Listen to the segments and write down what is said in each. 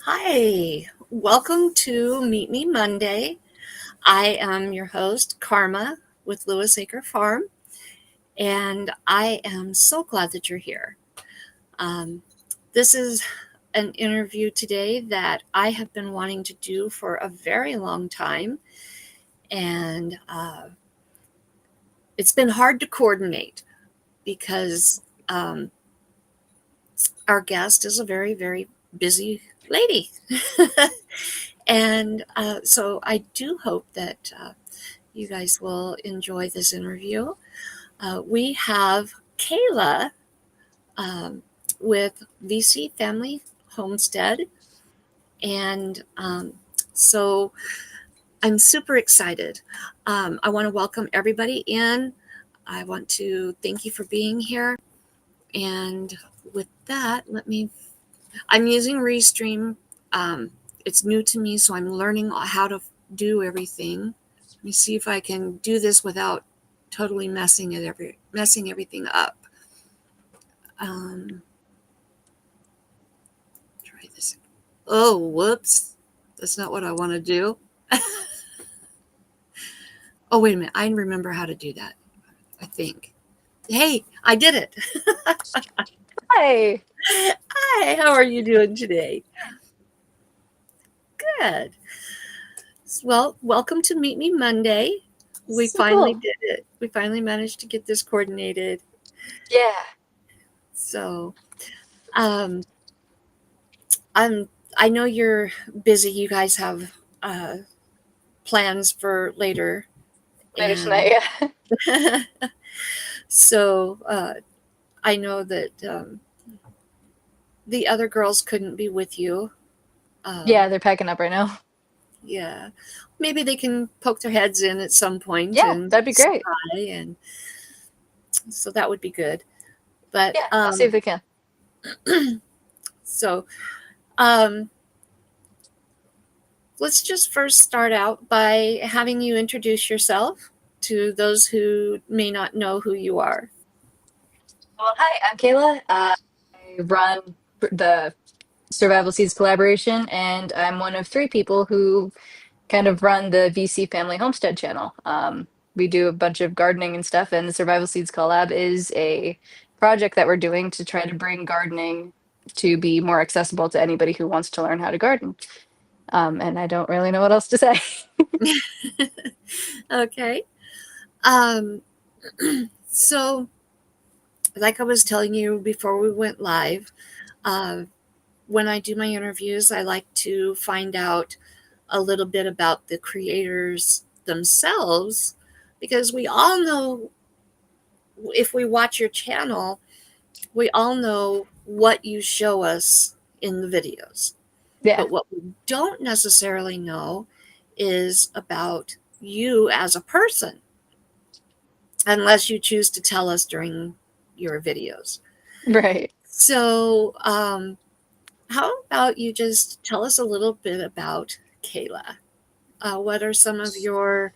Hi, welcome to Meet Me Monday. I am your host, Karma, with Lewis Acre Farm, and I am so glad that you're here. Um, this is an interview today that I have been wanting to do for a very long time, and it's been hard to coordinate because our guest is a very, very busy lady. And so I do hope that you guys will enjoy this interview. We have Kayla with VC Family Homestead. And so I'm super excited. I want to welcome everybody in. I want to thank you for being here. And with that, I'm using Restream. It's new to me, so I'm learning how to do everything. Let me see if I can do this without totally messing everything up. Try this. Oh, whoops. That's not what I want to do. Oh, wait a minute. I remember how to do that, I think. Hey, I did it. Hi. Hi, how are you doing today? Good. Well, welcome to Meet Me Monday. We finally Cool. did it. We finally managed to get this coordinated. Yeah. So, um, I know you're busy. You guys have plans for later, Later and tonight, yeah. so I know that the other girls couldn't be with you. Yeah, they're packing up right now. Yeah, maybe they can poke their heads in at some point Yeah, and that'd be say great. hi, and so that would be good. But Yeah, I'll see if they can. so um, let's just first start out by having you introduce yourself to those who may not know who you are. Well, hi, I'm Kayla. I run the Survival Seeds collaboration, and I'm one of three people who kind of run the VC Family Homestead channel. We do a bunch of gardening and stuff, and the Survival Seeds collab is a project that we're doing to try to bring gardening to be more accessible to anybody who wants to learn how to garden. And I don't really know what else to say. Okay. Um, so, like I was telling you before we went live, uh, when I do my interviews, I like to find out a little bit about the creators themselves because we all know, if we watch your channel, we all know what you show us in the videos. Yeah, But what we don't necessarily know is about you as a person, unless you choose to tell us during your videos. right. So, how about you just tell us a little bit about Kayla? What are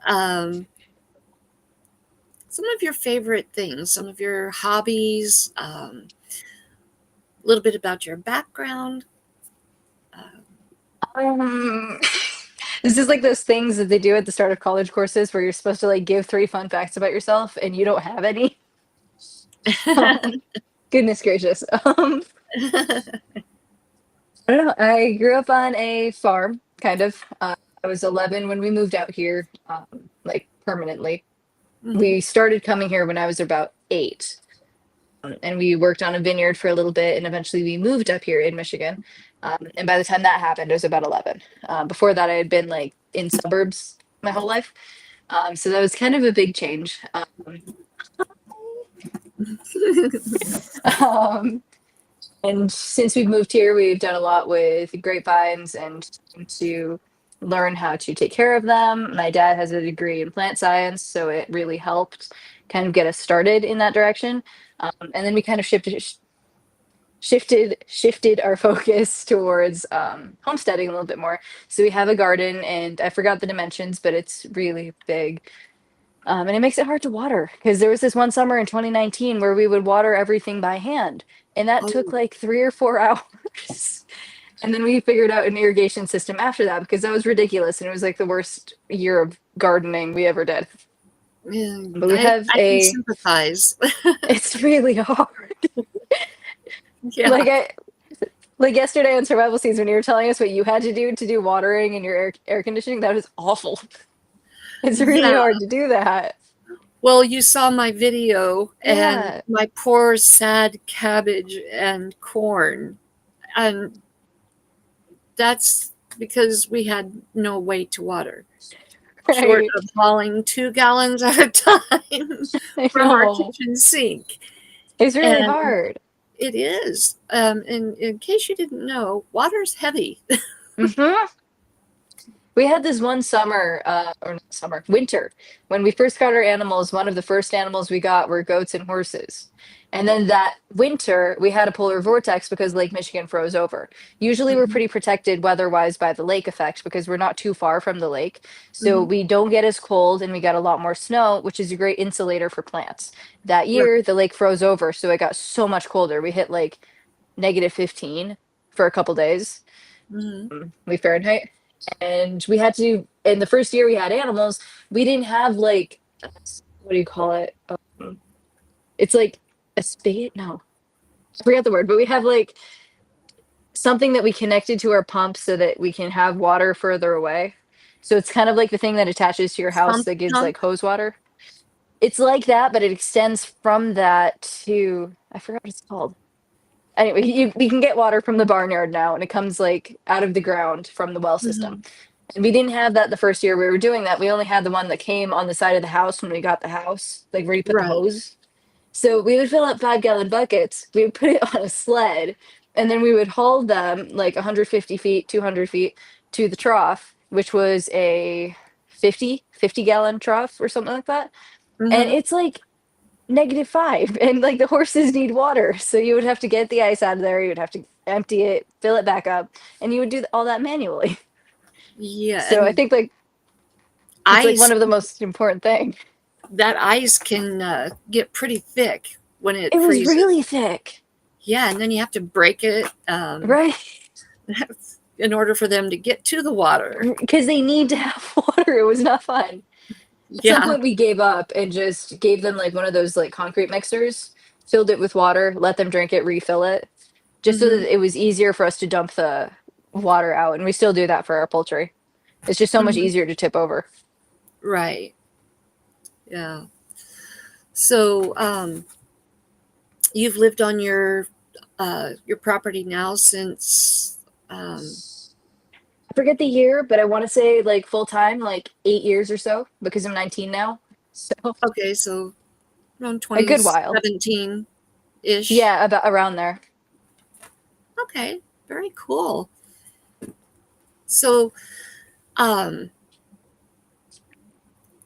um, some of your favorite things, some of your hobbies, a little bit about your background? Uh, Um, this is like those things that they do at the start of college courses where you're supposed to like give three fun facts about yourself and you don't have any. Goodness gracious. I don't know. I grew up on a farm, kind of. I was 11 when we moved out here, like permanently. Mhm. We started coming here when I was about 8. And we worked on a vineyard for a little bit, and eventually we moved up here in Michigan. And by the time that happened, I was about 11. Before that, I had been like in suburbs my whole life. So that was kind of a big change. Um, and since we've moved here, we've done a lot with grapevines and to learn how to take care of them. My dad has a degree in plant science, so it really helped kind of get us started in that direction. And then we kind of shifted our focus towards homesteading a little bit more. So we have a garden, and I forgot the dimensions, but it's really big. And it makes it hard to water because there was this one summer in 2019 where we would water everything by hand, and that took Oh, like 3 or 4 hours. And then we figured out an irrigation system after that because that was ridiculous and it was like the worst year of gardening we ever did. But we have I can sympathize. it's really hard. Yeah. Like I like yesterday on survival season when you were telling us what you had to do watering and your air conditioning, that was awful. It's really Yeah. hard to do that. Well, you saw my video and Yeah. my poor sad cabbage and corn. And that's because we had no way to water, short Right. of hauling 2 gallons at a time I from our know. kitchen sink. It's really And hard. it is. In case you didn't know, water's heavy. Hmm. We had this one summer, or not summer, winter, when we first got our animals. One of the first animals we got were goats and horses. And then that winter, we had a polar vortex because Lake Michigan froze over. Usually, we're Mhm, pretty protected weather wise by the lake effect because we're not too far from the lake. So mhm. we don't get as cold and we got a lot more snow, which is a great insulator for plants. That Right. year, the lake froze over. So it got so much colder. We hit like -15 for a couple days. Mhm. We Fahrenheit. And we had to, in the first year we had animals, we didn't have like, what do you call it? It's like a spigot? No, I forget the word, but we have like something that we connected to our pump so that we can have water further away. So it's kind of like the thing that attaches to your house Pump that gives pump. like hose water. It's like that, but it extends from that to, I forgot what it's called. Anyway, you can get water from the barnyard now, and it comes like out of the ground from the well system. Mhm. And we didn't have that the first year we were doing that. We only had the one that came on the side of the house when we got the house, like where you put the Right. hose. So we would fill up 5 gallon buckets, we would put it on a sled, and then we would haul them like 150 feet, 200 feet to the trough, which was a 50 gallon trough or something like that. And Mhm. it's like -5, and like the horses need water. So you would have to get the ice out of there, you would have to empty it, fill it back up, and you would do all that manually. Yeah, So I and think like it's like one ice of the most important thing. that ice can get pretty thick when it It was freezes. really thick, Yeah, and then you have to break it right? in order for them to get to the water. Because they need to have water. It was not fun. At some Yeah. point, we gave up and just gave them like one of those like concrete mixers, filled it with water, let them drink it, refill it, just so Hmm. that it was easier for us to dump the water out. And we still do that for our poultry. It's just so much Hmm. easier to tip over. Right. Yeah. So you've lived on your property now since I forget the year, but I want to say like full time, like 8 years or so, because I'm 19 now. So okay, so around a good while. 2017 ish. Yeah, about around there. Okay, very cool. So um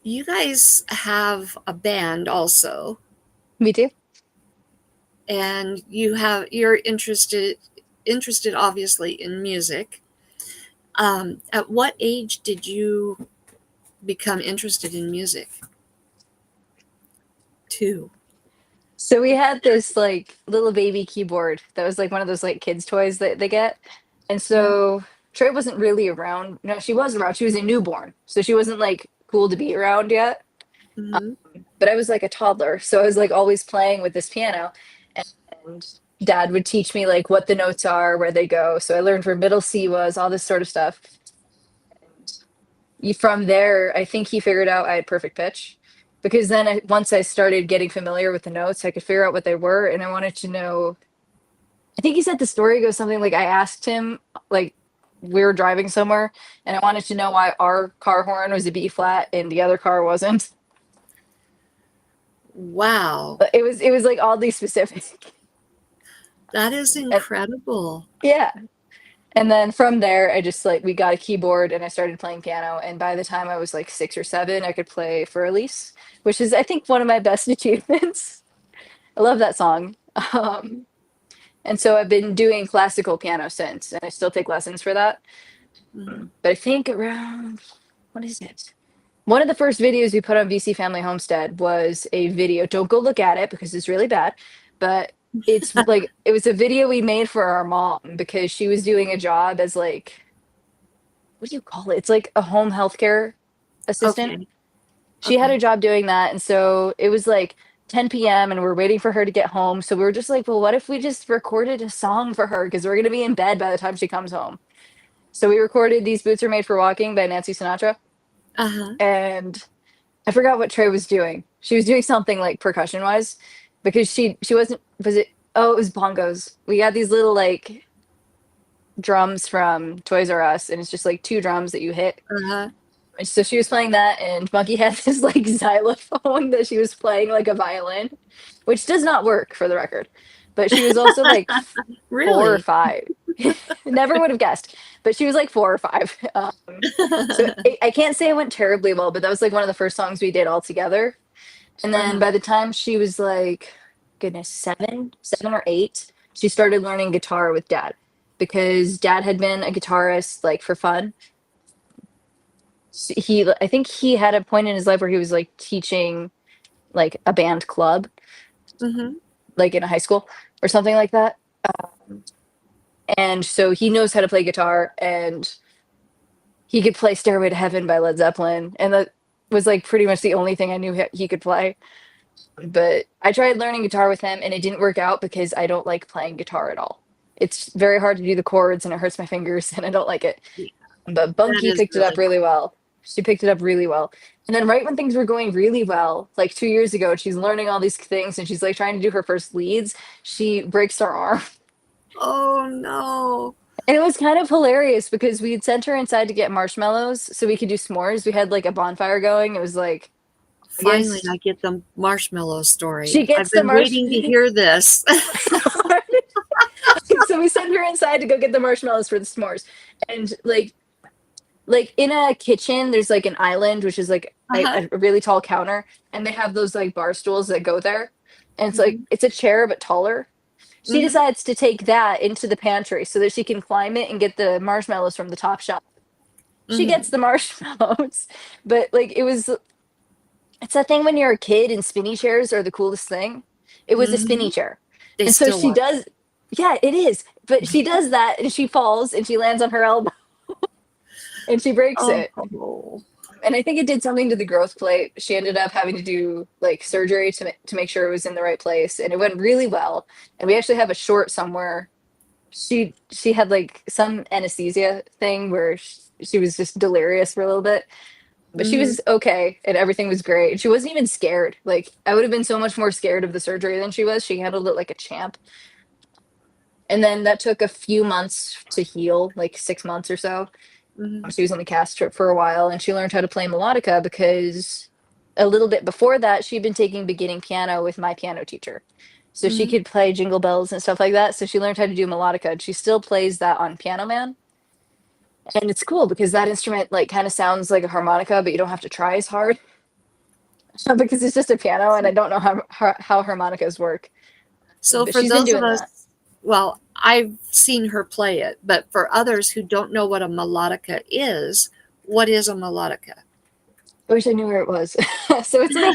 you guys have a band also, Me too. and you're interested obviously in music. At what age did you become interested in music? Two. So we had this like little baby keyboard that was like one of those like kids' toys that they get. And Yeah. so Trey wasn't really around. No, she was around. She was a newborn. So she wasn't like cool to be around yet. Hmm. But I was like a toddler. So I was like always playing with this piano. And dad would teach me like what the notes are, where they go. So I learned where middle C was, all this sort of stuff. From there, I think he figured out I had perfect pitch because then once I started getting familiar with the notes, I could figure out what they were. And I wanted to know, I think he said the story goes something like I asked him, like, we were driving somewhere and I wanted to know why our car horn was a B flat and the other car wasn't. Wow, But it was like oddly specific. that is And incredible. yeah. And then from there, I just like we got a keyboard and I started playing piano. And by the time I was like 6 or 7, I could play for Elise, which is I think one of my best achievements. I love that song. Um, and so I've been doing classical piano since, and I still take lessons for that. Hmm. But I think around what is it? One of the first videos we put on VC Family Homestead was a video. Don't go look at it because it's really bad. But it's like it was a video we made for our mom because she was doing a job as like what do you call it? It's like a home healthcare assistant. Okay. She had a Okay. job doing that, and so it was like 10 p.m. and we're waiting for her to get home. So we were just like, well, what if we just recorded a song for her because we're gonna be in bed by the time she comes home. So we recorded "These Boots Are Made for Walking" by Nancy Sinatra, Uh-huh. and I forgot what Trey was doing. She was doing something like percussion wise because she wasn't was it oh it was bongos. We got these little like drums from Toys R Us and it's just like two drums that you hit. Uh-huh. And so she was playing that and Monkey had this like xylophone that she was playing like a violin, which does not work for the record. But she was also like 4 or Really? 5. Never would have guessed, but she was like 4 or 5. So I can't say it went terribly well, but that was like one of the first songs we did all together. And then Uh-huh. by the time she was like, goodness, 7 or 8, she started learning guitar with dad because dad had been a guitarist like for fun. I think he had a point in his life where he was like teaching like a band club, Mm-hmm. like in a high school or something like that. And so he knows how to play guitar and he could play Stairway to Heaven by Led Zeppelin. And that was like pretty much the only thing I knew he could play. But I tried learning guitar with him and it didn't work out because I don't like playing guitar at all. It's very hard to do the chords and it hurts my fingers and I don't like it. Yeah, But that Bunkie is picked it up really really hard. well. She picked it up really well. And then right when things were going really well, like 2 years ago, she's learning all these things and she's like trying to do her first leads. She breaks her arm. Oh no. And it was kind of hilarious because we had sent her inside to get marshmallows so we could do s'mores. We had like a bonfire going. It was like Finally, August. I get the marshmallow She story. I've gets the been waiting to marshmallows. hear this. So we sent her inside to go get the marshmallows for the s'mores. And like in a kitchen, there's like an island, which is like Uh-huh. a really tall counter, and they have those like bar stools that go there. And it's like Hmm. it's a chair but taller. She Hmm. decides to take that into the pantry so that she can climb it and get the marshmallows from the top shelf. She gets Hmm. the marshmallows, but like it's that thing when you're a kid and spinny chairs are the coolest thing. It was a spinny Hmm. chair. They And so still she are. does, yeah, it is. But she does that and she falls and she lands on her elbow and she breaks it. Oh. And I think it did something to the growth plate. She ended up having to do like surgery to make sure it was in the right place, and it went really well. And we actually have a short somewhere. She had like some anesthesia thing where she was just delirious for a little bit, but she Hmm. was okay and everything was great. And she wasn't even scared. Like I would have been so much more scared of the surgery than she was. She handled it like a champ. And then that took a few months to heal, like 6 months or so. Hmm. She was on the cast trip for a while and she learned how to play melodica because a little bit before that she'd been taking beginning piano with my piano teacher. So she Hmm. could play jingle bells and stuff like that. So she learned how to do melodica and she still plays that on Piano Man. And it's cool because that instrument like kind of sounds like a harmonica, but you don't have to try as hard because it's just a piano and I don't know how harmonicas work. So But for she's been those of doing that. us, well, I've seen her play it, but for others who don't know what a melodica is, what is a melodica? I wish I knew where it was. So it's like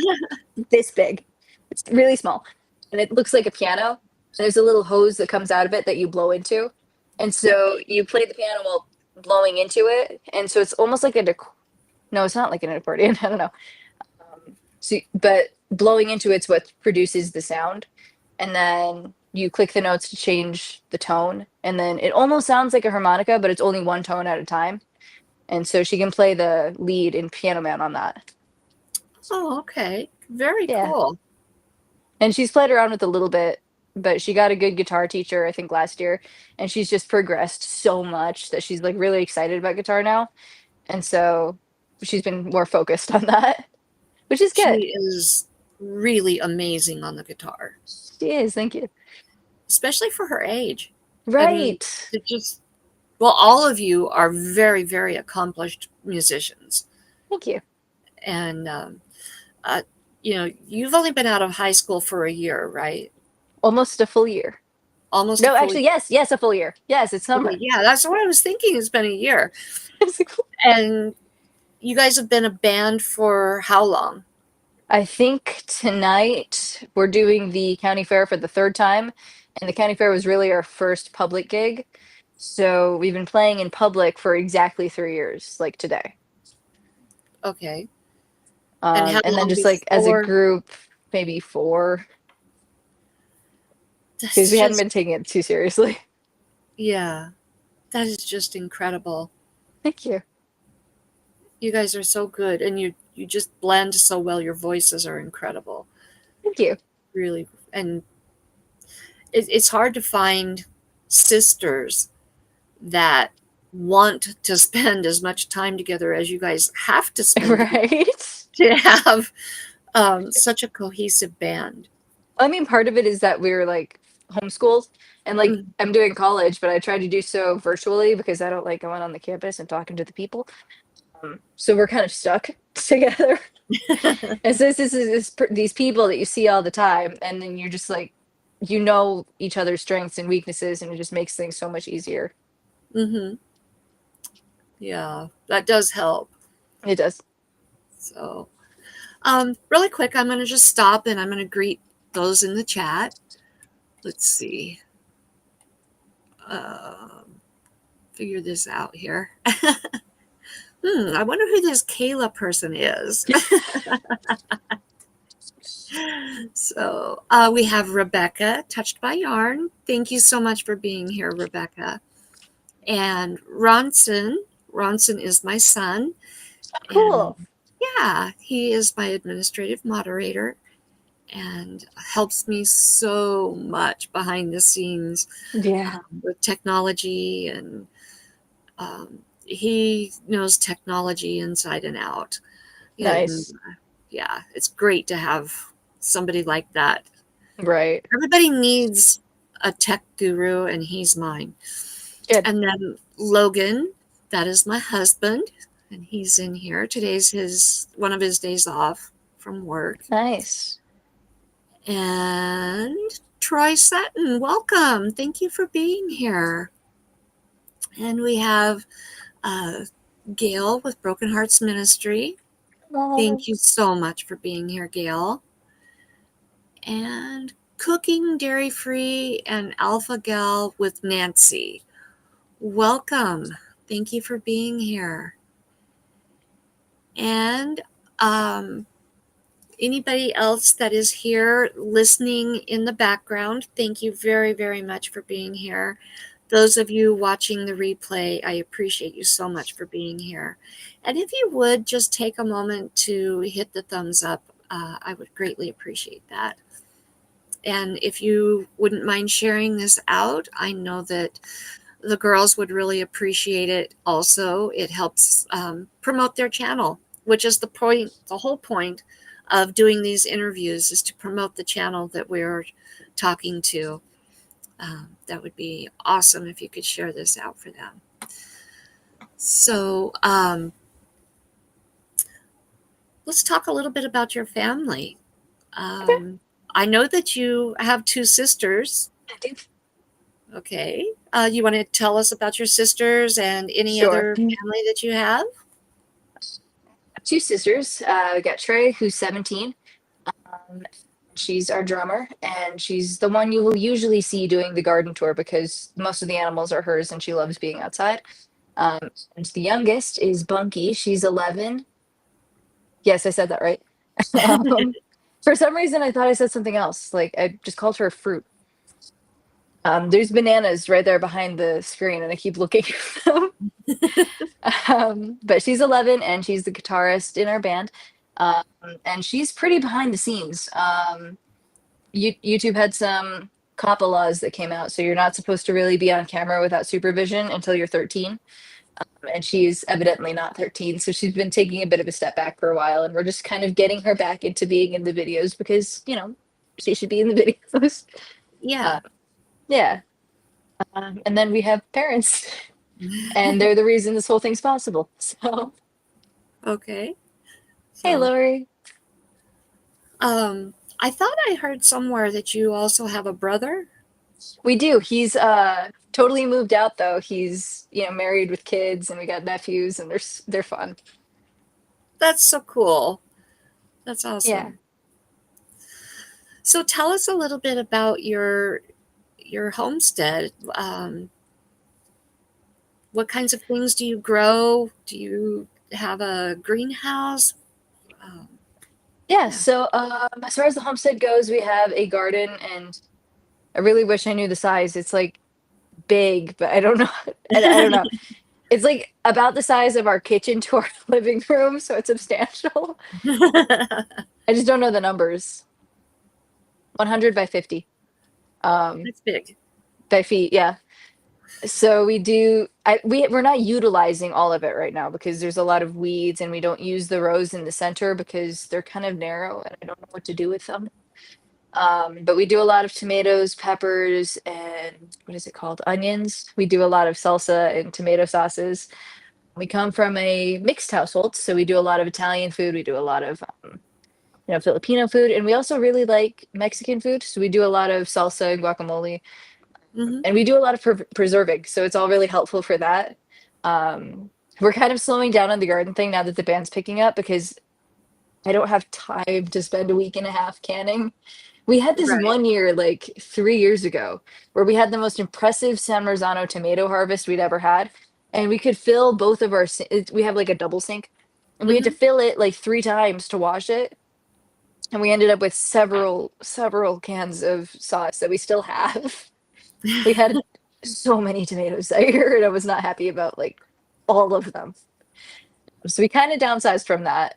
this big. It's really small. And it looks like a piano. And there's a little hose that comes out of it that you blow into. And so you play the piano while blowing into it. And so it's almost like no, it's not like an accordion. I don't know. But blowing into it's what produces the sound. And then you click the notes to change the tone. And then it almost sounds like a harmonica, but it's only one tone at a time. And so she can play the lead in Piano Man on that. Oh, okay. Very Yeah. cool. And she's played around with a little bit, but she got a good guitar teacher, I think, last year. And she's just progressed so much that she's like really excited about guitar now. And so she's been more focused on that, which is good. She is really amazing on the guitar, She is. Thank you. especially for her age. I mean, Right. it just, well, all of you are very, very accomplished musicians. Thank you. And, uh, you've only been out of high school for a year, right? Almost a full year. Almost a No, full actually, year. yes. Yes, a full year. Yes, it's Okay, summer. yeah, that's what I was thinking. It's been a year. And you guys have been a band for how long? I think tonight we're doing the county fair for the third time, and the county fair was really our first public gig. So we've been playing in public for exactly 3 years, like today. Okay. And how And then long just like as a before? group, maybe four, because That's we hadn't just, been taking it too seriously. yeah, that is just incredible. Thank you. You guys are so good, and you just blend so well. Your voices are incredible, Thank you. really. And it's hard to find sisters that want to spend as much time together as you guys have to spend together Right? to have such a cohesive band. I mean, part of it is that we're like homeschooled and like Mm. I'm doing college, but I try to do so virtually because I don't like going on the campus and talking to the people. So we're kind of stuck together. And so these people that you see all the time, and then you're just like, you know each other's strengths and weaknesses, and it just makes things so much easier. Hmm. Yeah, that does help. It does. So, really quick, I'm going to just stop and I'm going to greet those in the chat. Let's see. Um, Figure this out here. I wonder who this Kayla person is. So we have Rebecca, Touched by Yarn. Thank you so much for being here, Rebecca. And Ronson. Ronson is my son. And Cool. yeah, he is my administrative moderator and helps me so much behind the scenes Yeah. with technology. And he knows technology inside and out. And Nice. yeah, it's great to have somebody like that. Right. Everybody needs a tech guru, and he's mine. Good. And then Logan, that is my husband, and he's in here. Today's his one of his days off from work. Nice. And Troy Sutton, welcome. Thank you for being here. And we have uh, Gail with Broken Hearts Ministry. Hello. Thank you so much for being here, Gail. And Cooking Dairy Free and Alpha Gal with Nancy. Welcome. Thank you for being here. And anybody else that is here listening in the background, thank you very, very much for being here. Those of you watching the replay, I appreciate you so much for being here. And if you would just take a moment to hit the thumbs up, I would greatly appreciate that. And if you wouldn't mind sharing this out, I know that the girls would really appreciate it. Also, it helps promote their channel, which is the point, the whole point of doing these interviews is to promote the channel that we're talking to. That would be awesome if you could share this out for them. So let's talk a little bit about your family. Okay. I know that you have two sisters. I do. Okay. You want to tell us about your sisters and any Sure. other family that you have? Two sisters. We got Trey, who's 17. Um, she's our drummer, and she's the one you will usually see doing the garden tour because most of the animals are hers, and she loves being outside. And the youngest is Bunkie. She's 11. Yes, I said that right. um, for some reason, I thought I said something else. Like I just called her a fruit. There's bananas right there behind the screen, and I keep looking at them. But she's 11 and she's the guitarist in our band. Um, and she's pretty behind the scenes. YouTube had some COPPA laws that came out, so you're not supposed to really be on camera without supervision until you're 13. And she's evidently not 13, so she's been taking a bit of a step back for a while, and we're just kind of getting her back into being in the videos because, she should be in the videos. Yeah. Uh, yeah. And then we have parents, and they're the reason this whole thing's possible. So, Okay. hey, So, Lori. I thought I heard somewhere that you also have a brother. We do. He's totally moved out though. He's, married with kids and we got nephews and they're fun. That's so cool. That's Yeah. awesome. So tell us a little bit about your homestead. What kinds of things do you grow? Do you have a greenhouse? Um, Yeah. yeah. So, as far as the homestead goes, we have a garden, and I really wish I knew the size. It's like big, but I don't know. I don't know. It's like about the size of our kitchen to our living room, so it's substantial. I just don't know the numbers. 100 by 50 That's big. by feet. Yeah. So we're not utilizing all of it right now because there's a lot of weeds, and we don't use the rows in the center because they're kind of narrow and I don't know what to do with them. But we do a lot of tomatoes, peppers, and what is it called? Onions. We do a lot of salsa and tomato sauces. We come from a mixed household, so we do a lot of Italian food. We do a lot of Filipino food, and we also really like Mexican food. So we do a lot of salsa and guacamole, Hmm. and we do a lot of preserving. So it's all really helpful for that. Um, we're kind of slowing down on the garden thing now that the band's picking up because I don't have time to spend a week and a half canning. We had this Right. one year, like 3 years ago, where we had the most impressive San Marzano tomato harvest we'd ever had. And we could fill both of our, we have like a double sink, and we had to Hmm. fill it like 3 times to wash it. And we ended up with several cans of sauce that we still have. We had so many tomatoes that year, and I was not happy about like all of them. So we kind of downsized from that.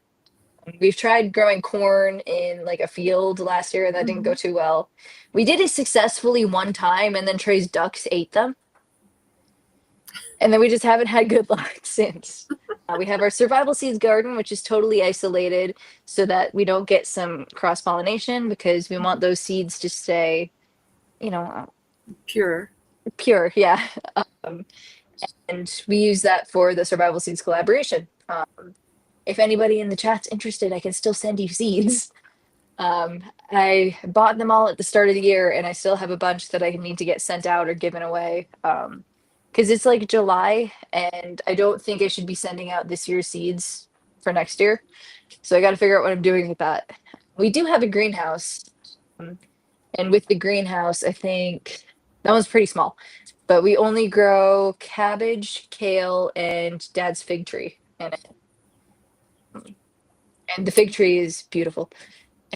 We've tried growing corn in like a field last year, and that didn't go Hmm. too well. We did it successfully one time, and then Trey's ducks ate them. And then we just haven't had good luck since. We have our survival seeds garden, which is totally isolated so that we don't get some cross pollination because we want those seeds to stay, you know, Pure. pure. Yeah. Um, and we use that for the survival seeds collaboration. If anybody in the chat's interested, I can still send you seeds. I bought them all at the start of the year, and I still have a bunch that I need to get sent out or given away. Because it's like July, and I don't think I should be sending out this year's seeds for next year. So I got to figure out what I'm doing with that. We do have a greenhouse, um, and with the greenhouse, I think that one's pretty small, but we only grow cabbage, kale, and dad's fig tree in it. And the fig tree is beautiful.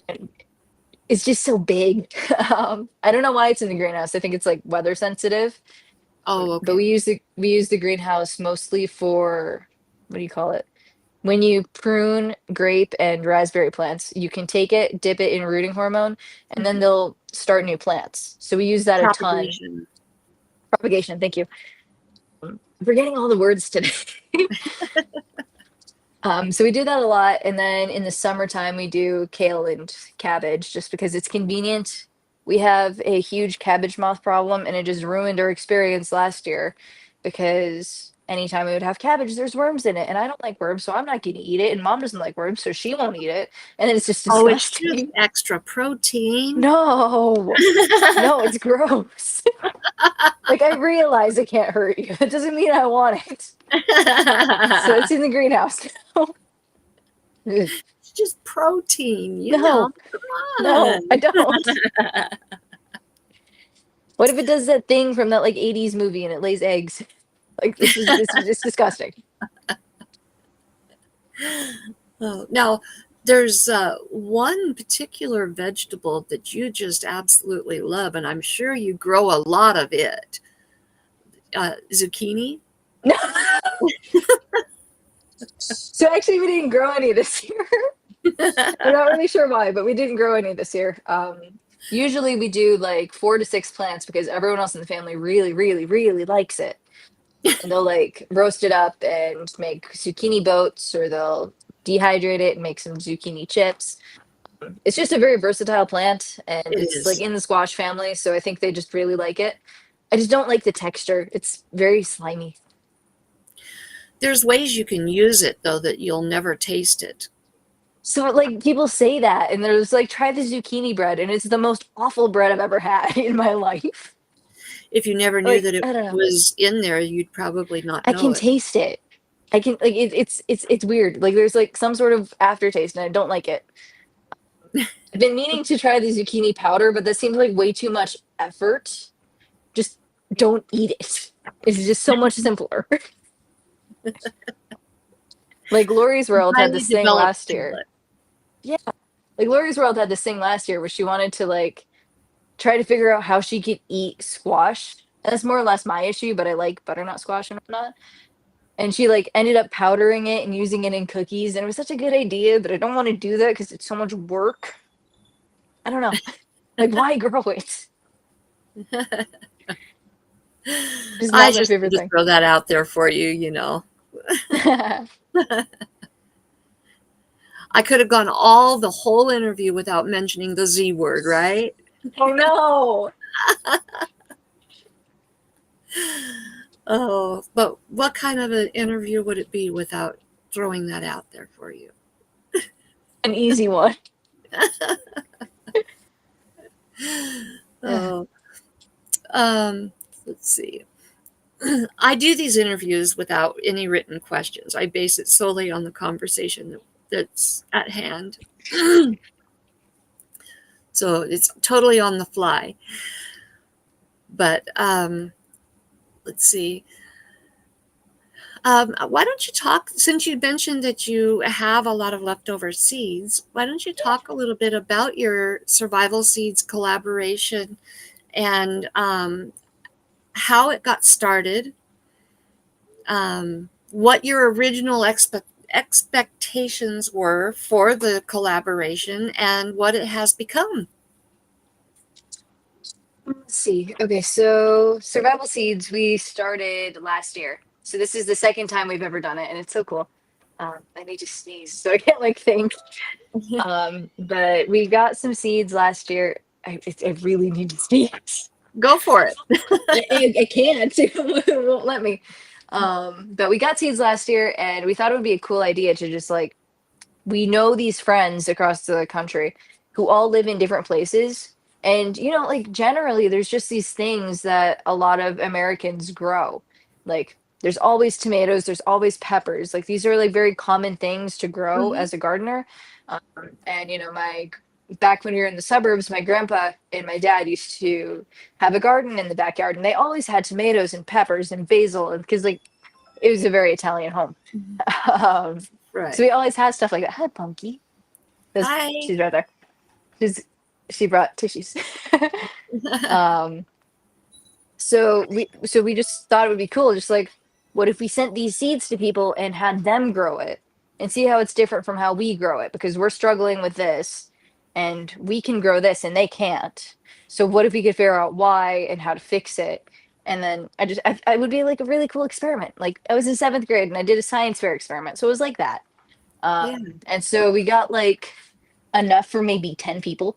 And it's just so big. I don't know why it's in the greenhouse. I think it's like weather sensitive. Oh, But okay. we use the greenhouse mostly for, what do you call it? When you prune grape and raspberry plants, you can take it, dip it in rooting hormone, and then Hmm. they'll start new plants. So we use that a ton. Propagation. Propagation, thank you. I'm forgetting all the words today. So we do that a lot, and then in the summertime we do kale and cabbage just because it's convenient. We have a huge cabbage moth problem, and it just ruined our experience last year because anytime we would have cabbage, there's worms in it, and I don't like worms, so I'm not going to eat it. And mom doesn't like worms, so she won't eat it, and then it's just Oh, it's just disgusting. extra protein. No, no, it's gross. Like I realize it can't hurt you. It doesn't mean I want it. So it's in the greenhouse now. Ugh. It's just protein, you know. No, Come no, I on. don't. What if it does that thing from that like 80s movie and it lays eggs? Like this is it's disgusting. Oh, now, there's one particular vegetable that you just absolutely love, and I'm sure you grow a lot of it. Zucchini. No. So actually we didn't grow any this year. I'm not really sure why, but we didn't grow any this year. Usually we do like 4 to 6 plants because everyone else in the family really, really, really likes it. And they'll like roast it up and make zucchini boats, or they'll dehydrate it and make some zucchini chips. It's just a very versatile plant, and It it's like is. in the squash family, so I think they just really like it. I just don't like the texture. It's very slimy. There's ways you can use it, though, that you'll never taste it. So like people say that, and there's like try the zucchini bread, and it's the most awful bread I've ever had in my life. If you never knew Like that it I don't know. was in there, you'd probably not I know can it. taste it. I can like it's weird. Like there's like some sort of aftertaste, and I don't like it. I've been meaning to try the zucchini powder, but that seems like way too much effort. Just don't eat it. It's just so much simpler. Like Lori's World had Highly this thing developed last year. palate. Yeah. Like Lori's World had this thing last year where she wanted to like try to figure out how she could eat squash. And that's more or less my issue, but I like butternut squash and whatnot. And she like ended up powdering it and using it in cookies. And it was such a good idea, but I don't want to do that because it's so much work. I don't know. Like, why grow it? Just I not my just had favorite to thing. throw that out there for you, you know. I could have gone all the whole interview without mentioning the Z word, right? Oh no. Oh, but what kind of an interview would it be without throwing that out there for you? An easy one. Oh, let's see. I do these interviews without any written questions. I base it solely on the conversation that's at hand. So it's totally on the fly. But let's see. Why don't you talk, since you mentioned that you have a lot of leftover seeds, why don't you talk a little bit about your Survival Seeds collaboration and how it got started, what your original expectations were for the collaboration, and what it has become. Let's see. Okay, so Survival Seeds, we started last year. So this is the second time we've ever done it, and it's so cool. I need to sneeze so I can't like think. But we got some seeds last year. I really need to sneeze. Go for it. I can't. It won't let me. But we got seeds last year, and we thought it would be a cool idea to just like we know these friends across the country who all live in different places. And, you know, like generally, there's just these things that a lot of Americans grow. Like, there's always tomatoes, there's always peppers. Like, these are like very common things to grow Mhm. as a gardener. Um, and, you know, back when we were in the suburbs, my grandpa and my dad used to have a garden in the backyard, and they always had tomatoes and peppers and basil because, like, it was a very Italian home. um, so Right. we always had stuff like that. Hi, Punky. Hi. She's right there. She's she brought tissues. um, so we just thought it would be cool. Just like, what if we sent these seeds to people and had them grow it and see how it's different from how we grow it? Because we're struggling with this, and we can grow this and they can't. So what if we could figure out why and how to fix it? And then I would be like a really cool experiment. Like I was in seventh grade and I did a science fair experiment, so it was like that. Yeah. And so we got like enough for maybe 10 people.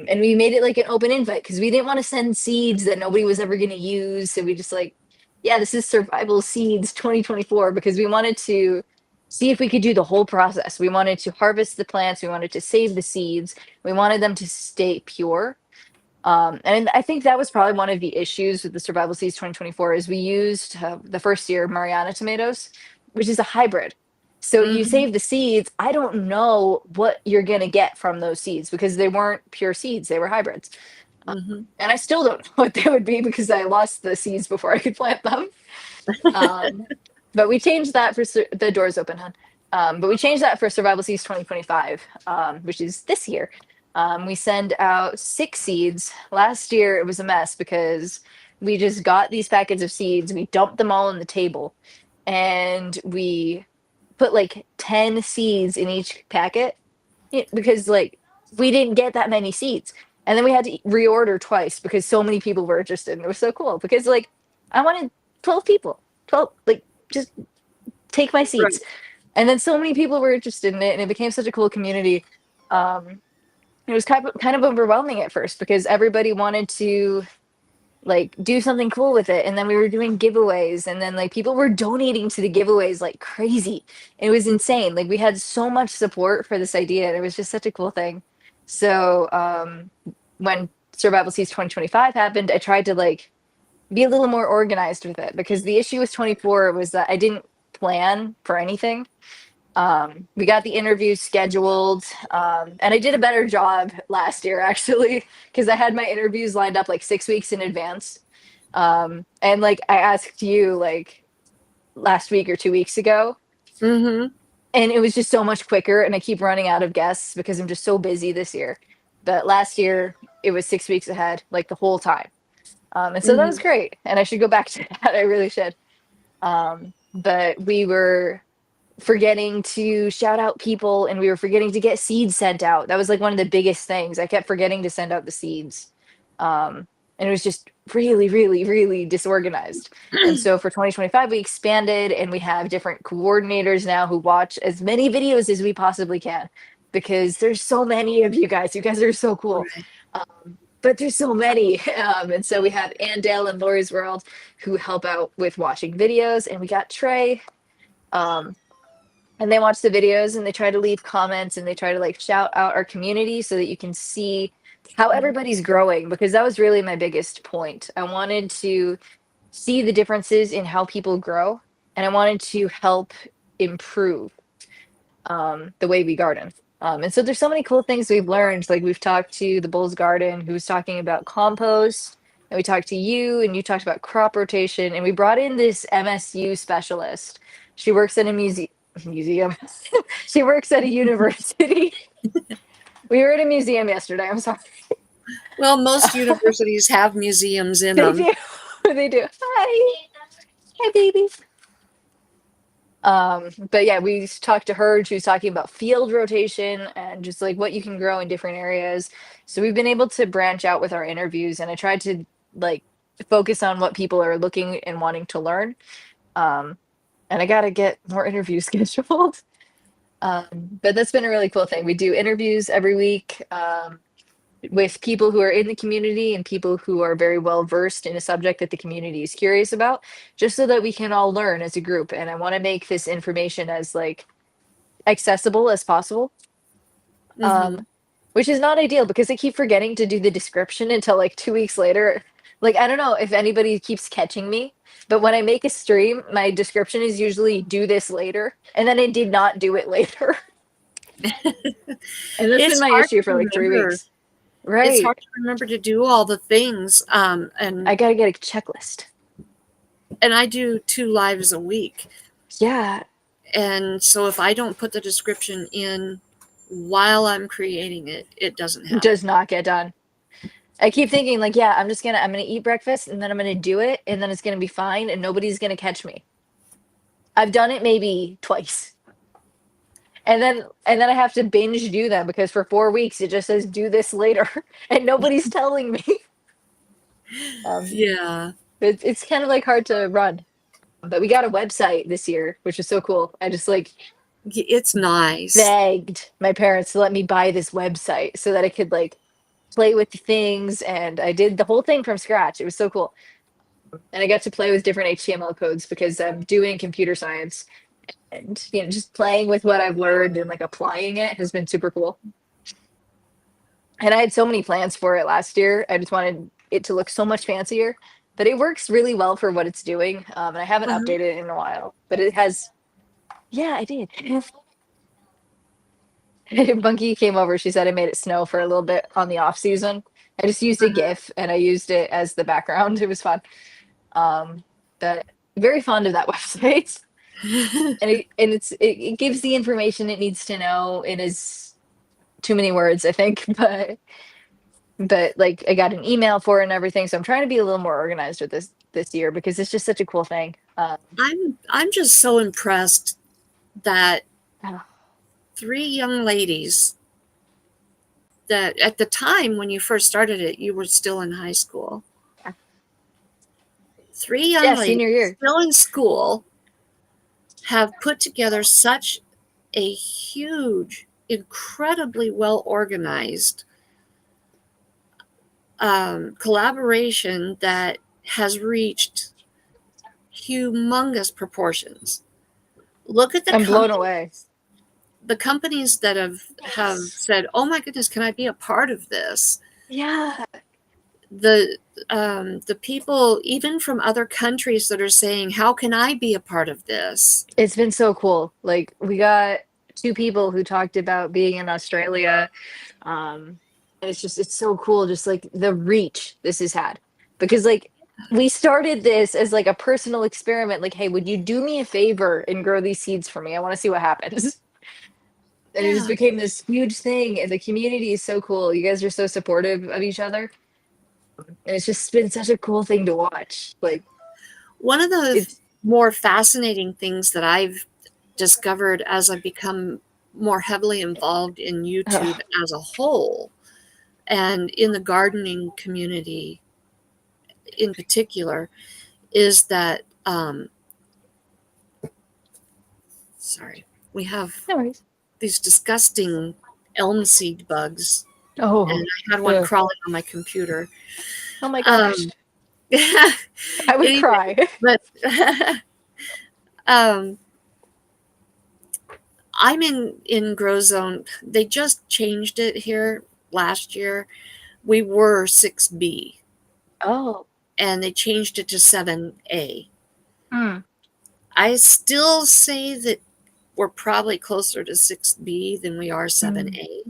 And we made it like an open invite because we didn't want to send seeds that nobody was ever going to use. So we just like, yeah, this is Survival Seeds 2024 because we wanted to see if we could do the whole process. We wanted to harvest the plants, we wanted to save the seeds, we wanted them to stay pure. And I think that was probably one of the issues with the Survival Seeds 2024 is we used the first year Mariana tomatoes, which is a hybrid. So you Mhm. save the seeds. I don't know what you're going to get from those seeds because they weren't pure seeds, they were hybrids. Mhm. And I still don't know what they would be because I lost the seeds before I could plant them. Um, but we changed that for the doors open, hun. But we changed that for Survival Seeds 2025, which is this year. We send out 6 seeds. Last year it was a mess because we just got these packets of seeds, we dumped them all on the table, and we put like 10 seeds in each packet because like we didn't get that many seeds. And then we had to reorder twice because so many people were interested. And it was so cool because like I wanted 12 people. 12, like just take my Right. seeds. And then so many people were interested in it and it became such a cool community. Um it was kind of overwhelming at first because everybody wanted to like do something cool with it, and then we were doing giveaways, and then like people were donating to the giveaways like crazy. It was insane. Like we had so much support for this idea, and it was just such a cool thing. So when Survival Seas 2025 happened, I tried to like be a little more organized with it because the issue with 24 was that I didn't plan for anything. We got the interviews scheduled, and I did a better job last year actually because I had my interviews lined up like 6 weeks in advance. And like I asked you like last week or 2 weeks ago, Mm-hmm. and it was just so much quicker. And I keep running out of guests because I'm just so busy this year. But last year it was 6 weeks ahead, like the whole time. And so that was Mm-hmm. great. And I should go back to that. I really should. But we were forgetting to shout out people and we were forgetting to get seeds sent out. That was like one of the biggest things. I kept forgetting to send out the seeds. And it was just really, really, really disorganized. And so for 2025, we expanded and we have different coordinators now who watch as many videos as we possibly can because there's so many of you guys. You guys are so cool. Right. But there's so many. And so we have Andale and Lori's World who help out with watching videos. And we got Trey. And they watch the videos and they try to leave comments and they try to like shout out our community so that you can see how everybody's growing because that was really my biggest point. I wanted to see the differences in how people grow and I wanted to help improve the way we garden. And so there's so many cool things we've learned. Like we've talked to the Bulls Garden who was talking about compost, and we talked to you and you talked about crop rotation, and we brought in this MSU specialist. She works at a museum. She works at a university. We were at a museum yesterday. I'm sorry. Well, most universities have museums in They them. do. They do. Hi. Hi, baby. But yeah, we talked to her. She was talking about field rotation and just like what you can grow in different areas. So we've been able to branch out with our interviews, and I tried to like focus on what people are looking and wanting to learn. And I got to get more interviews scheduled. But that's been a really cool thing. We do interviews every week with people who are in the community and people who are very well versed in a subject that the community is curious about, just so that we can all learn as a group. And I want to make this information as like accessible as possible. Mm-hmm. Which is not ideal because I keep forgetting to do the description until like 2 weeks later. Like, I don't know if anybody keeps catching me, but when I make a stream, my description is usually do this later. And then I did not do it later. And that's been It's my hard issue to for like 3 remember. weeks. It's Right. hard to remember to do all the things. I got to get a checklist. And I do 2 lives a week. Yeah. And so if I don't put the description in while I'm creating it, it doesn't happen. Does not get done. I keep thinking like, yeah, I'm gonna eat breakfast and then I'm gonna do it and then it's gonna be fine and nobody's gonna catch me. I've done it maybe twice. And then I have to binge do them because for 4 weeks it just says do this later and nobody's telling me. Yeah. It's kind of like hard to run. But we got a website this year, which is so cool. I just like It's nice. begged my parents to let me buy this website so that I could like play with the things, and I did the whole thing from scratch. It was so cool. And I got to play with different HTML codes because I'm doing computer science, and just playing with what I've learned and like applying it has been super cool. And I had so many plans for it last year. I just wanted it to look so much fancier, but it works really well for what it's doing. And I haven't Uh-huh. updated it in a while, but it has. Yeah, I did. Bunkie came over. She said I made it snow for a little bit on the off season. I just used a GIF and I used it as the background. It was fun. But very fond of that website. It gives the information it needs to know. It is too many words, I think, but like I got an email for it and everything. So I'm trying to be a little more organized with this year because it's just such a cool thing. I'm just so impressed that Oh. 3 young ladies that at the time when you first started it, you were still in high school. Yeah. 3 young Yeah, ladies senior year. still in school have put together such a huge, incredibly well organized collaboration that has reached humongous proportions. Look at the I'm blown away. companies that have said, "Oh my goodness, can I be a part of this?" Yeah. The people even from other countries that are saying, "How can I be a part of this?" It's been so cool. Like we got two people who talked about being in Australia. And it's so cool, just like the reach this has had. Because like we started this as like a personal experiment, like, hey, would you do me a favor and grow these seeds for me? I want to see what happens. And it just Yeah. became this huge thing. And the community is so cool. You guys are so supportive of each other. And it's just been such a cool thing to watch. Like One of the it's more fascinating things that I've discovered as I've become more heavily involved in YouTube oh, as a whole and in the gardening community in particular is that, sorry, we have no worries. these disgusting elm seed bugs, and Oh, I had one ugh. crawling on my computer. Oh my gosh. Um, I would anyway, cry. but um, I'm in grow zone. They just changed it here last year. We were 6B, Oh. and they changed it to 7A. Mm, I still say that we're probably closer to 6B than we are mm. 7A.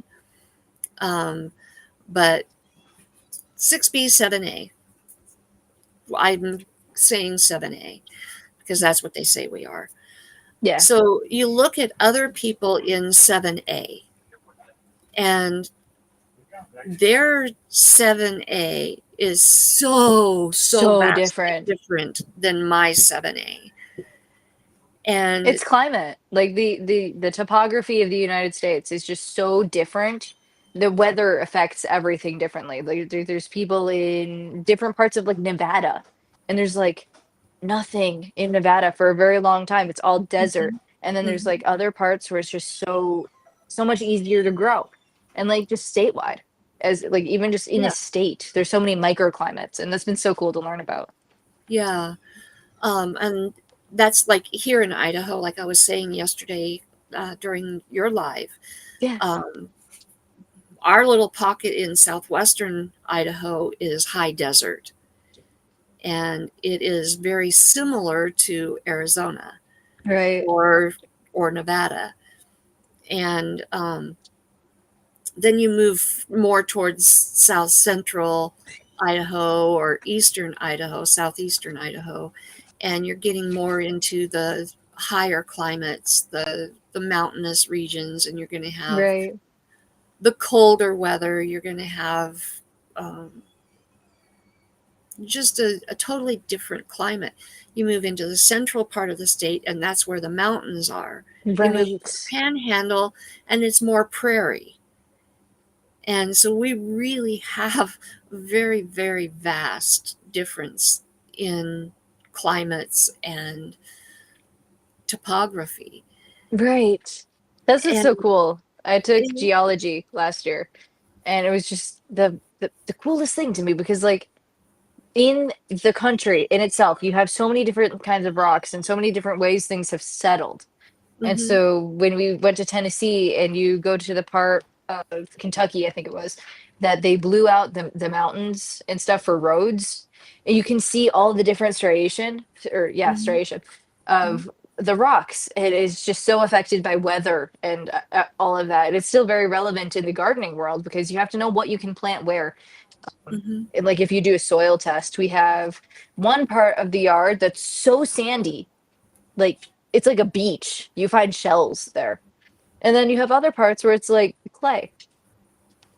But 6B, 7A. I'm saying 7A because that's what they say we are. Yeah. So you look at other people in 7A, and their 7A is so So vastly different. different than my 7A. And It's climate. Like the topography of the United States is just so different. The weather affects everything differently. Like there's people in different parts of like Nevada, and there's like nothing in Nevada for a very long time. It's all desert. mhm, And then there's like mhm. other parts where it's just so much easier to grow. And like just statewide, as like even just in a Yeah, state, there's so many microclimates, and that's been so cool to learn about. yeah. And that's like here in Idaho, like I was saying yesterday during your live. Yeah. Um, our little pocket in southwestern Idaho is high desert, and it is very similar to Arizona Right. or Nevada. And then you move more towards south central Idaho or eastern Idaho, southeastern Idaho, and you're getting more into the higher climates, the mountainous regions, and you're going to have Right. the colder weather. You're going to have um, just a totally different climate. You move into the central part of the state, and that's where the mountains are. You move to the Right. panhandle, and it's more prairie. And so we really have very, very vast difference in climates and topography. Right. That's what's And so cool. I took it, geology last year, and it was just the coolest thing to me because like in the country in itself, you have so many different kinds of rocks and so many different ways things have settled. And mhm, so when we went to Tennessee and you go to the part of Kentucky, I think it was, that they blew out the mountains and stuff for roads, and you can see all the different striation, or yeah, mhm, striation mhm, of the rocks. It is just so affected by weather and all of that. It's still very relevant in the gardening world because you have to know what you can plant where. mhm, And like if you do a soil test, we have one part of the yard that's so sandy, like it's like a beach. You find shells there. And then you have other parts where it's like clay.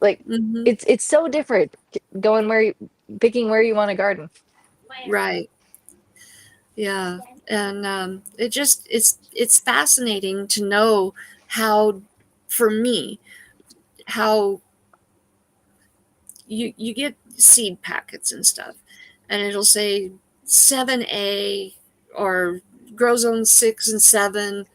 Like mhm. it's so different going where you picking where you want to garden. Right. Yeah. And it's fascinating to know how, for me, how you get seed packets and stuff, and it'll say 7A or grow zone 6 and 7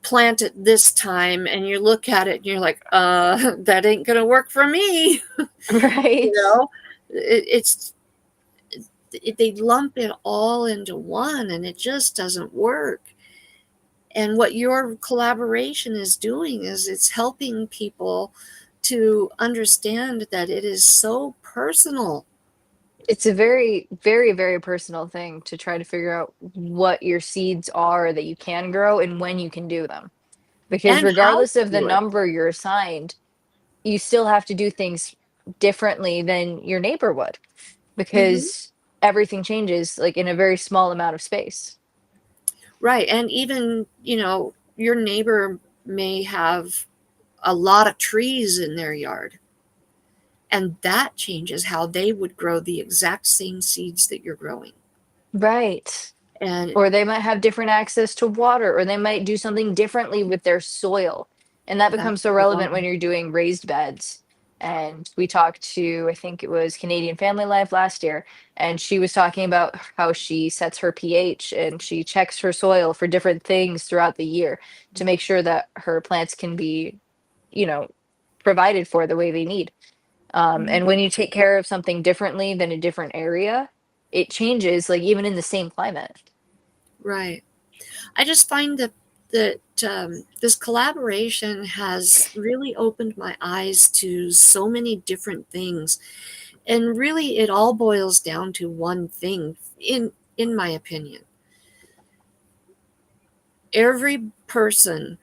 plant it this time, and you look at it and you're like, that ain't gonna work for me. you Right. know it's they lump it all into one, and it just doesn't work. And what your collaboration is doing is it's helping people to understand that it is so personal. It's a very, very, very personal thing to try to figure out what your seeds are that you can grow and when you can do them. because And how regardless to of the do it. number you're assigned, you still have to do things differently than your neighbor would, Hmm. because everything changes like in a very small amount of space. Right. And even, your neighbor may have a lot of trees in their yard, and that changes how they would grow the exact same seeds that you're growing. Right. And Or they might have different access to water, or they might do something differently with their soil. And that that's becomes so a good relevant when one. you're doing raised beds. And we talked to, I think it was Canadian Family Life last year, and she was talking about how she sets her pH and she checks her soil for different things throughout the year to make sure that her plants can be, you know, provided for the way they need. And Mhm. when you take care of something differently than a different area, it changes, like even in the same climate. Right. I just find that this collaboration has really opened my eyes to so many different things, and really it all boils down to one thing, in my opinion. Every person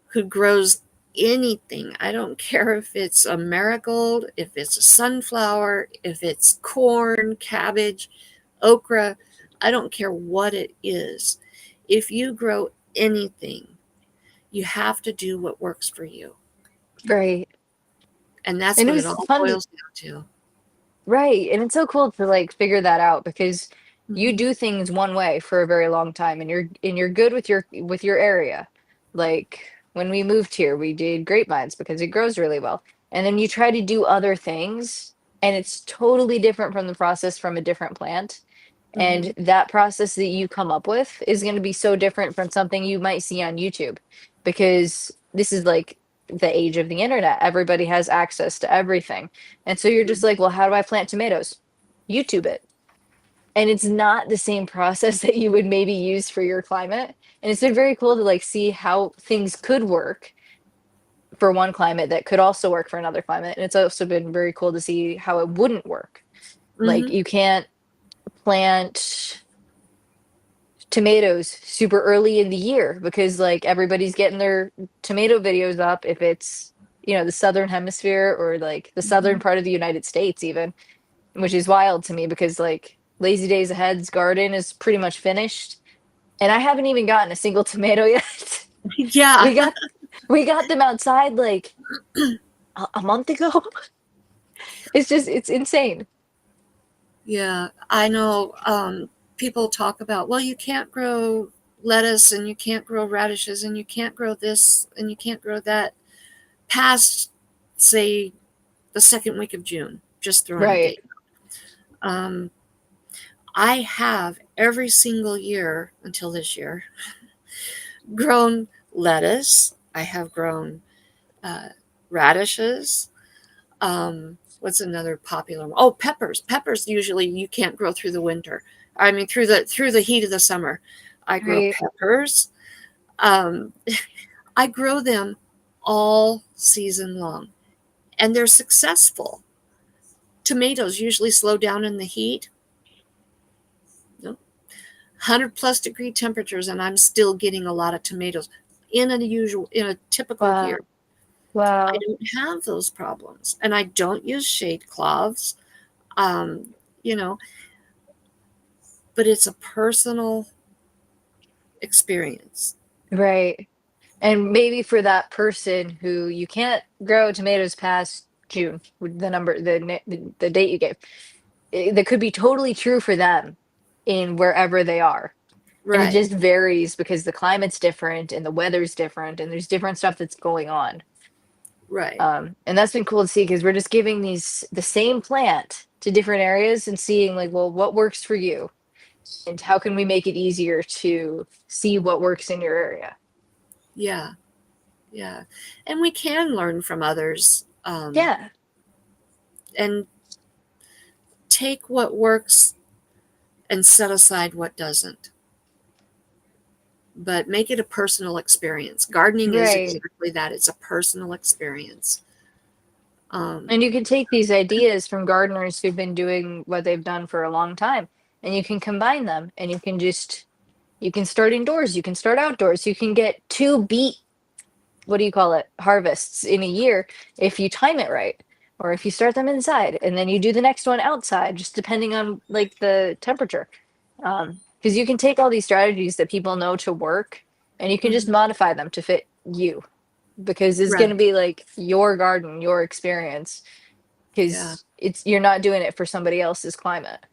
who grows anything, I don't care if it's a marigold, if it's a sunflower, if it's corn, cabbage, okra, I don't care what it is. If you grow anything, you have to do what works for you. Right. And that's And it what it was all fun to, boils down to. right. And it's so cool to like figure that out, because you Hmm. do things one way for a very long time, and you're good with your area. Like when we moved here, we did grapevines because it grows really well. And then you try to do other things, and it's totally different from the process from a different plant. Hmm. And that process that you come up with is going to be so different from something you might see on YouTube, because this is like the age of the internet. Everybody has access to everything. And so you're just like, well, how do I plant tomatoes? YouTube it. And it's not the same process that you would maybe use for your climate. And it's been very cool to like see how things could work for one climate that could also work for another climate. And it's also been very cool to see how it wouldn't work. Like Hmm. you can't plant tomatoes super early in the year because like everybody's getting their tomato videos up if it's, the southern hemisphere or like the southern Hmm. part of the United States even, which is wild to me because like Lazy Days Ahead's garden is pretty much finished and I haven't even gotten a single tomato yet. Yeah. we got we got them outside like a month ago. It's insane. Yeah. I know, people talk about, well, you can't grow lettuce and you can't grow radishes and you can't grow this and you can't grow that past, say, the second week of June, just throwing a Right. date. Um, I have every single year until this year grown lettuce. I have grown uh, radishes. What's another popular one? Oh, peppers. Peppers usually you can't grow through the winter. I mean, through the heat of the summer. I grow Right. peppers. Um, I grow them all season long, and they're successful. Tomatoes usually slow down in the heat. No, 100 plus degree temperatures, and I'm still getting a lot of tomatoes in a typical Wow. year. I Wow. don't have those problems, and I don't use shade cloths. Um, you know, but it's a personal experience. Right. And maybe for that person who you can't grow tomatoes past June, with the number, the date you gave, that could be totally true for them in wherever they are. And it Right, just varies because the climate's different and the weather's different and there's different stuff that's going on. right. And that's been cool to see because we're just giving the same plant to different areas and seeing like, well, what works for you and how can we make it easier to see what works in your area? Yeah, yeah. And we can learn from others, Yeah. and take what works and set aside what doesn't. But make it a personal experience. Gardening is Right. exactly that. It's a personal experience. Um, And you can take these ideas from gardeners who've been doing what they've done for a long time, and you can combine them, and you can start indoors, you can start outdoors, you can get two beet. what do you call it, harvests in a year if you time it right, or if you start them inside and then you do the next one outside, just depending on like the temperature. Because you can take all these strategies that people know to work and you can just Mhm. modify them to fit you, because it's going Right. to be like your garden, your experience, Yeah. because you're not doing it for somebody else's climate.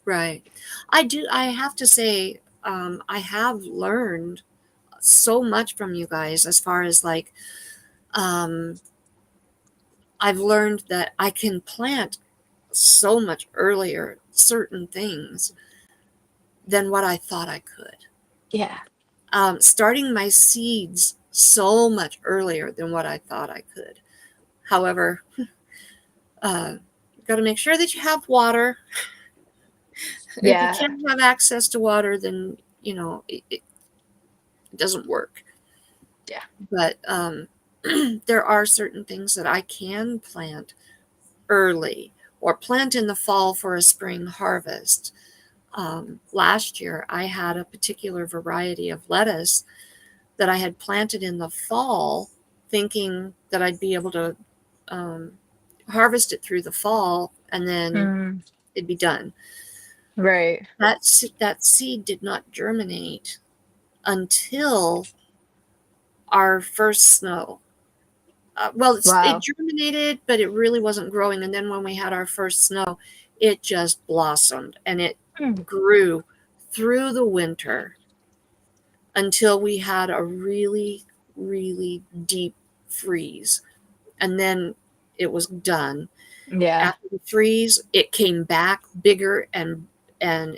Right. I have to say, I have learned so much from you guys as far as like, um, I've learned that I can plant so much earlier certain things than what I thought I could. Yeah. Starting my seeds so much earlier than what I thought I could. However, you've got to make sure that you have water. If you Yeah. can't have access to water, then it doesn't work. Yeah. But there are certain things that I can plant early or plant in the fall for a spring harvest. Last year, I had a particular variety of lettuce that I had planted in the fall, thinking that I'd be able to um, harvest it through the fall and then Mm, it'd be done. right. That seed did not germinate until our first snow. It Wow. germinated, but it really wasn't growing. And then when we had our first snow, it just blossomed and it Mm, grew through the winter until we had a really, really deep freeze. And then it was done. yeah. After the freeze, it came back bigger and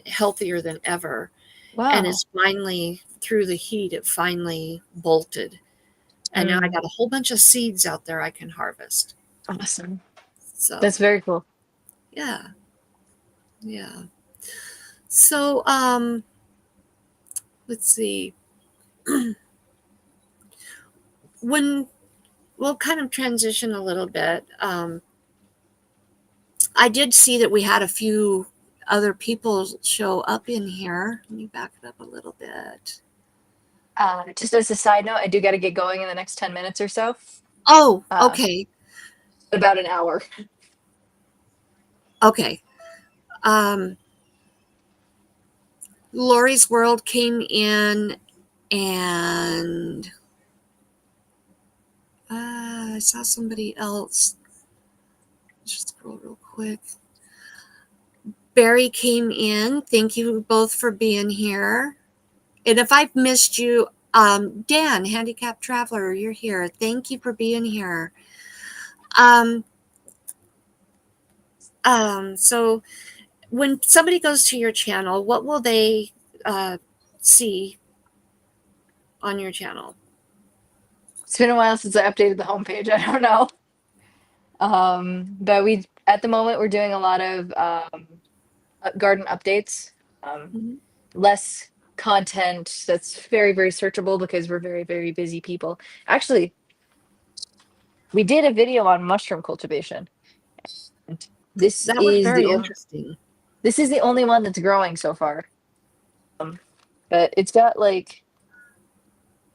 healthier than ever. And Wow. it's finally through the heat, it finally bolted. And now I Mm, got a whole bunch of seeds out there I can harvest. awesome. So That's very cool. yeah, yeah. So let's see. When we'll kind of transition a little bit. I did see that we had a few other people show up in here. Let me back it up a little bit. Just as a side note, I do got to get going in the next 10 minutes or so. Oh, Uh, okay. about an hour. Okay. Um, Lori's World came in and I saw somebody else. Just scroll real quick. Barry came in. Thank you both for being here. And if I've missed you, Dan, Handicapped Traveler, you're here. Thank you for being here. Um, so when somebody goes to your channel, what will they see on your channel? It's been a while since I updated the homepage. I don't know. But we at the moment we're doing a lot of garden updates. Um, Mhm. less content that's very, very searchable because we're very, very busy people. Actually, we did a video on mushroom cultivation. And this That was is very the interesting. this is the only one that's growing so far. But it's got like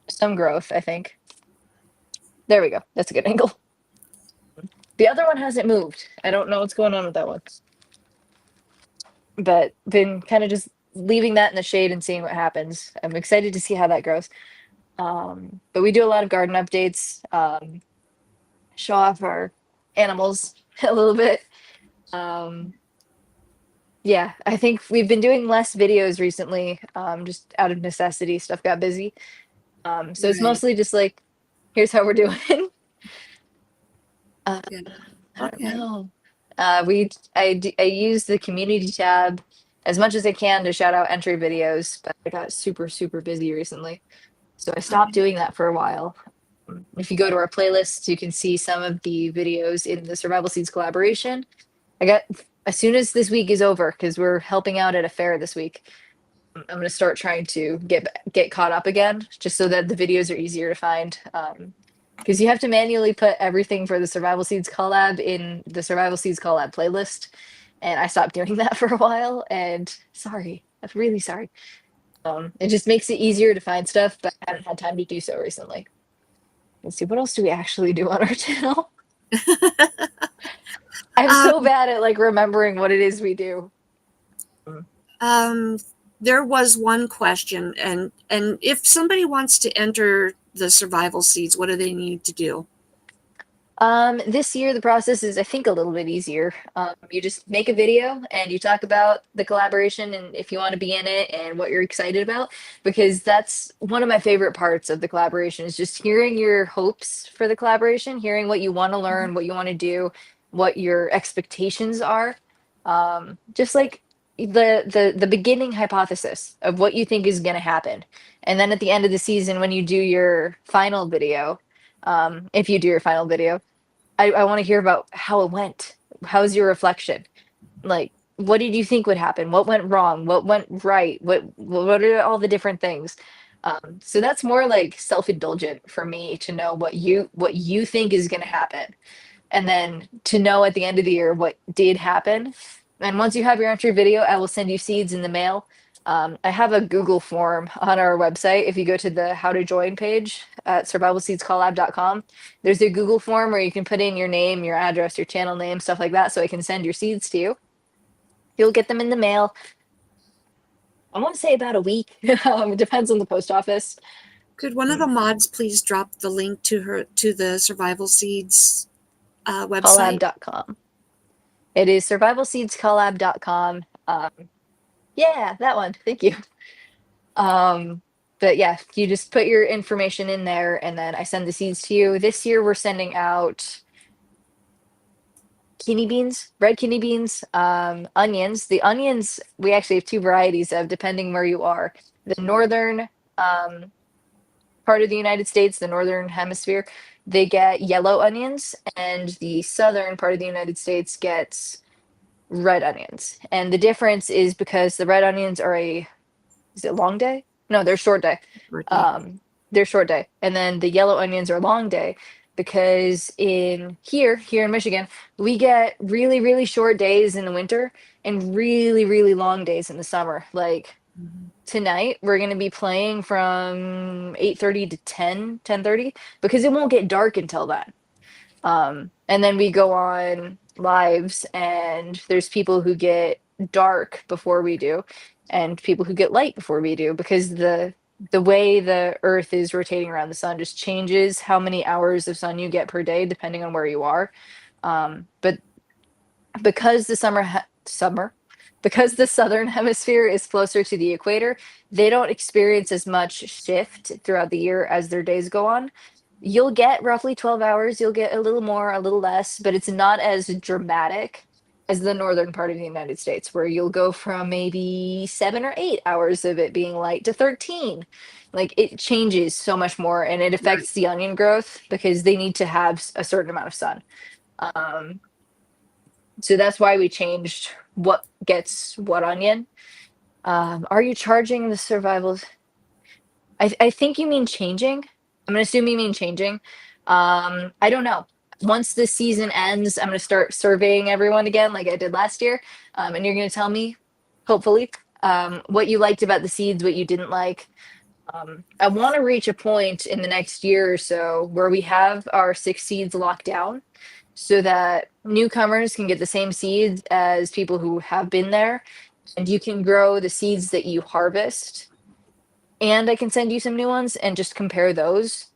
some growth, I think. There we go. That's a good angle. The other one hasn't moved. I don't know what's going on with that one. But been kind of just leaving that in the shade and seeing what happens. I'm excited to see how that grows. But we do a lot of garden updates, show off our animals a little bit. Um, yeah, I think we've been doing less videos recently, just out of necessity. Stuff got busy. So it's Right. mostly just like, here's how we're doing. uh, Yeah. I don't Okay. know. I use the community tab as much as I can to shout out entry videos, but I got super, super busy recently. So I stopped Okay. doing that for a while. If you go to our playlist, you can see some of the videos in the Survival Seeds collaboration. I got as soon as this week is over, because we're helping out at a fair this week. I'm going to start trying to get caught up again, just so that the videos are easier to find. Because you have to manually put everything for the Survival Seeds collab in the Survival Seeds collab playlist, and I stopped doing that for a while. And sorry, I'm really sorry. It just makes it easier to find stuff, but I haven't had time to do so recently. let's see, what else do we actually do on our channel? I'm so um, bad at like remembering what it is we do. um, there was one question, and if somebody wants to enter the survival seeds, what do they need to do? This year the process is, I think, a little bit easier. You just make a video and you talk about the collaboration and if you want to be in it and what you're excited about, because that's one of my favorite parts of the collaboration is just hearing your hopes for the collaboration, hearing what you want to learn, what you want to do, what your expectations are. Just like the beginning hypothesis of what you think is going to happen. And then at the end of the season, when you do your final video, if you do your final video, I want to hear about how it went. How's your reflection? Like, what did you think would happen? What went wrong? What went right? What are all the different things? So that's more like self-indulgent for me to know what you think is going to happen, and then to know at the end of the year what did happen. And once you have your entry video, I will send you seeds in the mail. I have a Google form on our website. If you go to the how to join page at survivalseedscollab.com, there's a Google form where you can put in your name, your address, your channel name, stuff like that, so I can send your seeds to you. You'll get them in the mail. I want to say about a week. It depends on the post office. Could one of the mods please drop the link to the Survival Seeds website? Collab.com. It is survivalseedscollab.com. Yeah, that one. Thank you. But yeah, you just put your information in there and then I send the seeds to you. This year we're sending out kidney beans, red kidney beans, onions. The onions we actually have two varieties of depending where you are. The northern part of the United States, the northern hemisphere, they get yellow onions, and the southern part of the United States gets red onions. And the difference is because the red onions are is it long day? No, they're short day. Birthday. They're short day. And then the yellow onions are long day because here in Michigan, we get really, really short days in the winter and really, really long days in the summer. Like Mhm. tonight, we're going to be playing from 8:30 to 10:30 because it won't get dark until then. And then we go on lives, and there's people who get dark before we do, and people who get light before we do, because the way the Earth is rotating around the sun just changes how many hours of sun you get per day, depending on where you are. But because because the southern hemisphere is closer to the equator, they don't experience as much shift throughout the year as their days go on. You'll get roughly 12 hours, you'll get a little more, a little less, but it's not as dramatic as the northern part of the United States, where you'll go from maybe 7 or 8 hours of it being light to 13. Like it changes so much more, and it Right. affects the onion growth because they need to have a certain amount of sun. Um, so that's why we changed what gets what onion. Are you charging the survivals? I think you mean changing. I'm gonna assume you mean changing. I don't know. Once the season ends, I'm gonna start surveying everyone again, like I did last year. And you're gonna tell me, hopefully, what you liked about the seeds, what you didn't like. I want to reach a point in the next year or so where we have our 6 seeds locked down so that newcomers can get the same seeds as people who have been there, and you can grow the seeds that you harvest, and I can send you some new ones and just compare those.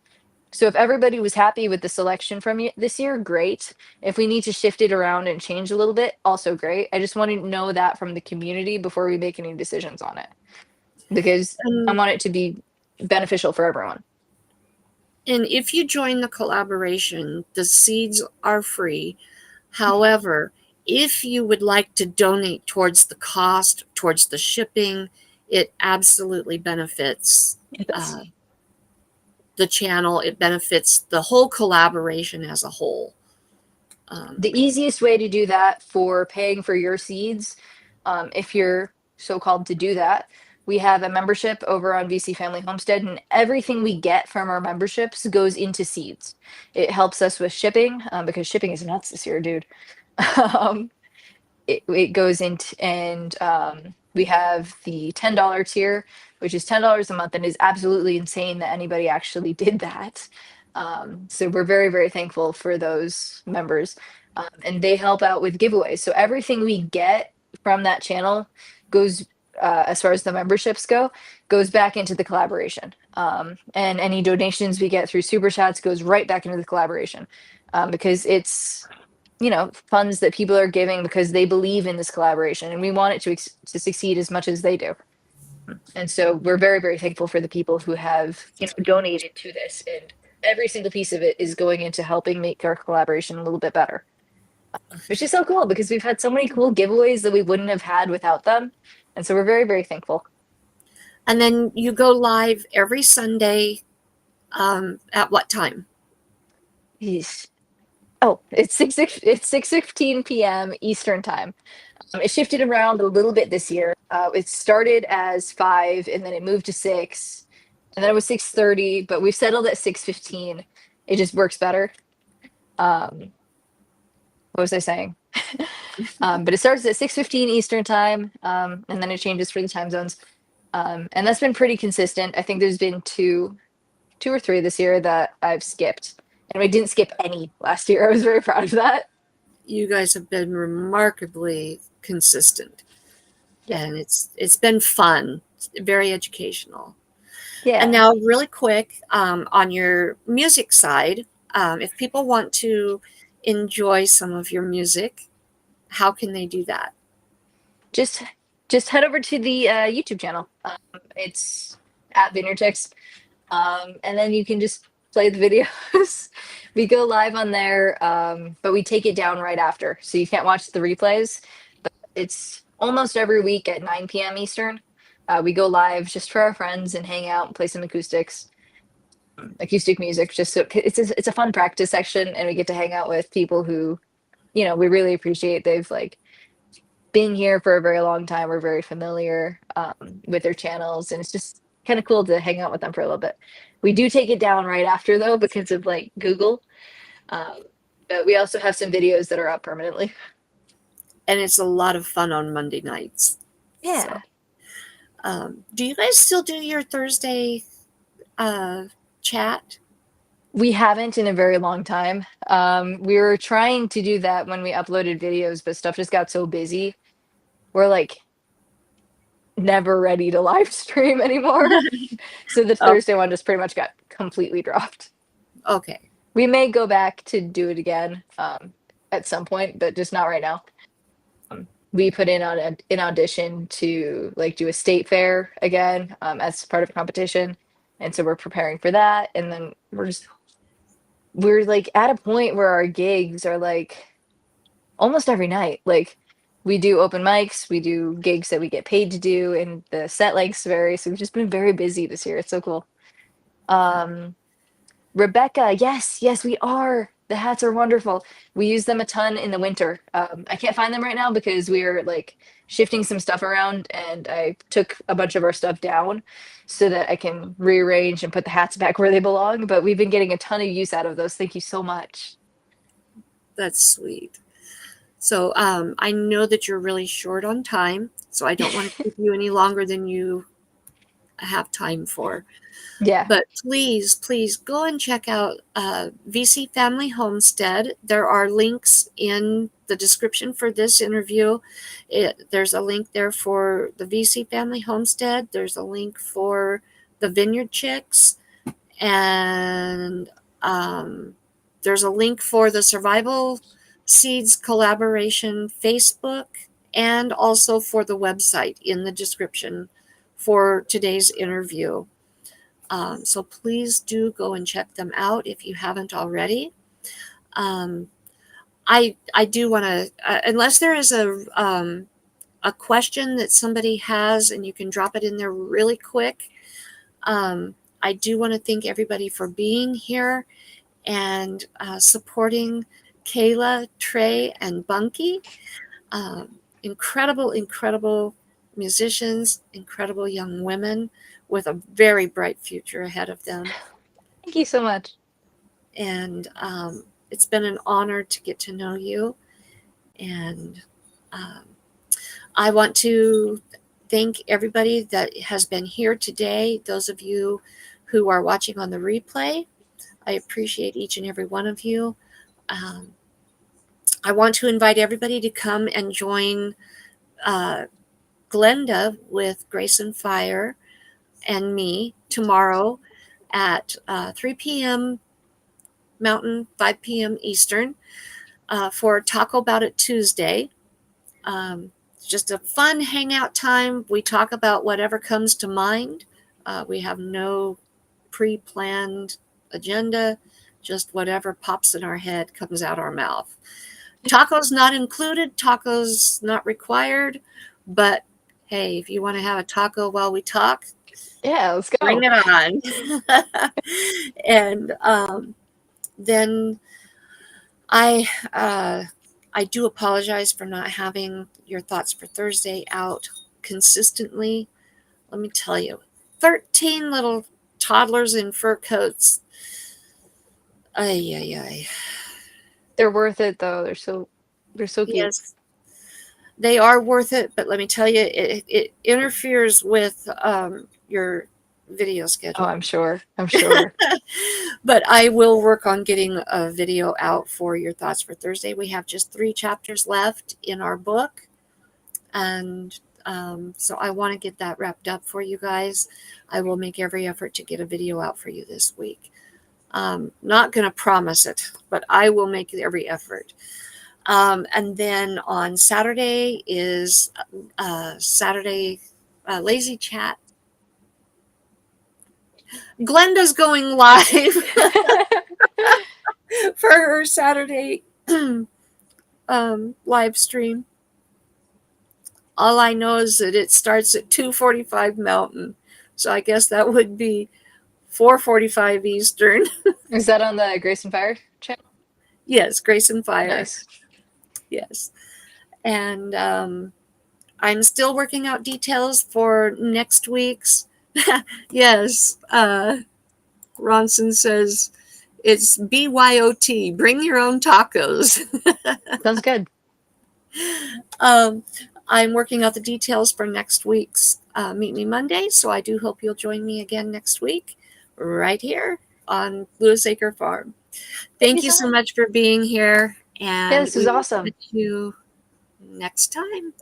So if everybody was happy with the selection from you this year, great. If we need to shift it around and change a little bit, also great. I just want to know that from the community before we make any decisions on it, because I And want it to be beneficial for everyone. and if you join the collaboration, the seeds are free. However, if you would like to donate towards the cost, towards the shipping, it absolutely benefits It does. uh, the channel. It benefits the whole collaboration as a whole. The easiest way to do that for paying for your seeds, if you're so called to do that, we have a membership over on VC Family Homestead, and everything we get from our memberships goes into seeds. It helps us with shipping, because shipping is nuts this year, dude. um, it goes into, and we have the $10 tier, which is $10 a month, and is absolutely insane that anybody actually did that. So we're very, very thankful for those members. And they help out with giveaways. So everything we get from that channel goes, as far as the memberships go, goes back into the collaboration. And any donations we get through Super Chats goes right back into the collaboration, because it's, funds that people are giving because they believe in this collaboration, and we want it to succeed as much as they do. And so we're very, very thankful for the people who have, donated to this, and every single piece of it is going into helping make our collaboration a little bit better. Which is so cool because we've had so many cool giveaways that we wouldn't have had without them. And so we're very, very thankful. And then you go live every Sunday at what time? Yeesh. Oh, it's 6:15 p.m. Eastern time. It shifted around a little bit this year. It started as 5, and then it moved to 6, and then it was 6:30. But we've settled at 6:15. It just works better. Um, what was I saying? But it starts at 6:15 Eastern time, and then it changes for the time zones. And that's been pretty consistent. I think there's been two or three this year that I've skipped, and I didn't skip any last year. I was very proud of that. You guys have been remarkably consistent, Yeah. and it's been fun, very educational. And Yeah. now, really quick, on your music side, if people want to enjoy some of your music, how can they do that? Just just head over to the YouTube channel. It's at Vineyard Chicks. And then you can just play the videos. We go live on there, but we take it down right after. So you can't watch the replays. But it's almost every week at 9 p.m. Eastern. We go live just for our friends and hang out and play some acoustic music. Just so it's a fun practice section, and we get to hang out with people who, we really appreciate. They've like been here for a very long time. We're very familiar with their channels, and it's just kind of cool to hang out with them for a little bit. We do take it down right after though because of like Google, um, but we also have some videos that are up permanently. And it's a lot of fun on Monday nights. So, Yeah, do you guys still do your Thursday chat? we haven't in a very long time. We were trying to do that when we uploaded videos, but stuff just got so busy. We're like never ready to live stream anymore. So the Oh, Thursday one just pretty much got completely dropped. okay. We may go back to do it again at some point, but just not right now. We put in on an audition to like do a state fair again as part of a competition, and so we're preparing for that. And then we're like at a point where our gigs are like almost every night. Like we do open mics, we do gigs that we get paid to do, and the set lengths vary. So we've just been very busy this year. It's so cool. Um, Rebecca, yes, yes, we are. The hats are wonderful. We use them a ton in the winter. I can't find them right now because we are like shifting some stuff around, and I took a bunch of our stuff down so that I can rearrange and put the hats back where they belong. But we've been getting a ton of use out of those. Thank you so much. That's sweet. So I know that you're really short on time, so I don't want to keep you any longer than you have time for. Yeah, But please, please go and check out VC Family Homestead. There are links in the description for this interview. There's a link there for the VC Family Homestead. There's a link for the Vineyard Chicks. And there's a link for the Survival Seeds Collaboration Facebook, and also for the website in the description for today's interview. So please do go and check them out if you haven't already. Um, I do want to, unless there is a question that somebody has, and you can drop it in there really quick. I do want to thank everybody for being here and supporting Kayla, Trie, and Bunkie. Incredible, incredible musicians, incredible young women with a very bright future ahead of them. thank you so much. And it's been an honor to get to know you. And um, I want to thank everybody that has been here today, those of you who are watching on the replay. I appreciate each and every one of you. Um, I want to invite everybody to come and join uh, Glenda with Grace and Fire and me tomorrow at 3 p.m. Mountain, 5 p.m. Eastern for Taco About It Tuesday. It's just a fun hangout time. We talk about whatever comes to mind. We have no pre-planned agenda, just whatever pops in our head comes out our mouth. Tacos not included, tacos not required, but hey, if you want to have a taco while we talk, Yeah, let's bring go. it on. And then I do apologize for not having your thoughts for Thursday out consistently. Let me tell you, 13 little toddlers in fur coats. Ay, ay, ay. They're worth it though. They're so cute. Yes, they are worth it, but let me tell you, it interferes with your video Oh, schedule. I'm sure. I'm sure. But I will work on getting a video out for your thoughts for Thursday. We have just 3 chapters left in our book. And so I want to get that wrapped up for you guys. I will make every effort to get a video out for you this week. Not going to promise it, but I will make every effort. And then on Saturday is Saturday Lazy Chat. Glenda's going live for her Saturday live stream. All I know is that it starts at 2:45 Mountain, so I guess that would be 4:45 Eastern. Is that on the Grace and Fire channel? Yes, Grace and Fire. Nice. Yes, and I'm still working out details for next week's. Yes, Ronson says it's BYOT. Bring your own tacos. Sounds good. um, I'm working out the details for next week's Meet Me Monday, so I do hope you'll join me again next week, right here on Lewis Acre Farm. Thank you so much for being here, Yeah, and this was we will awesome. catch you next time.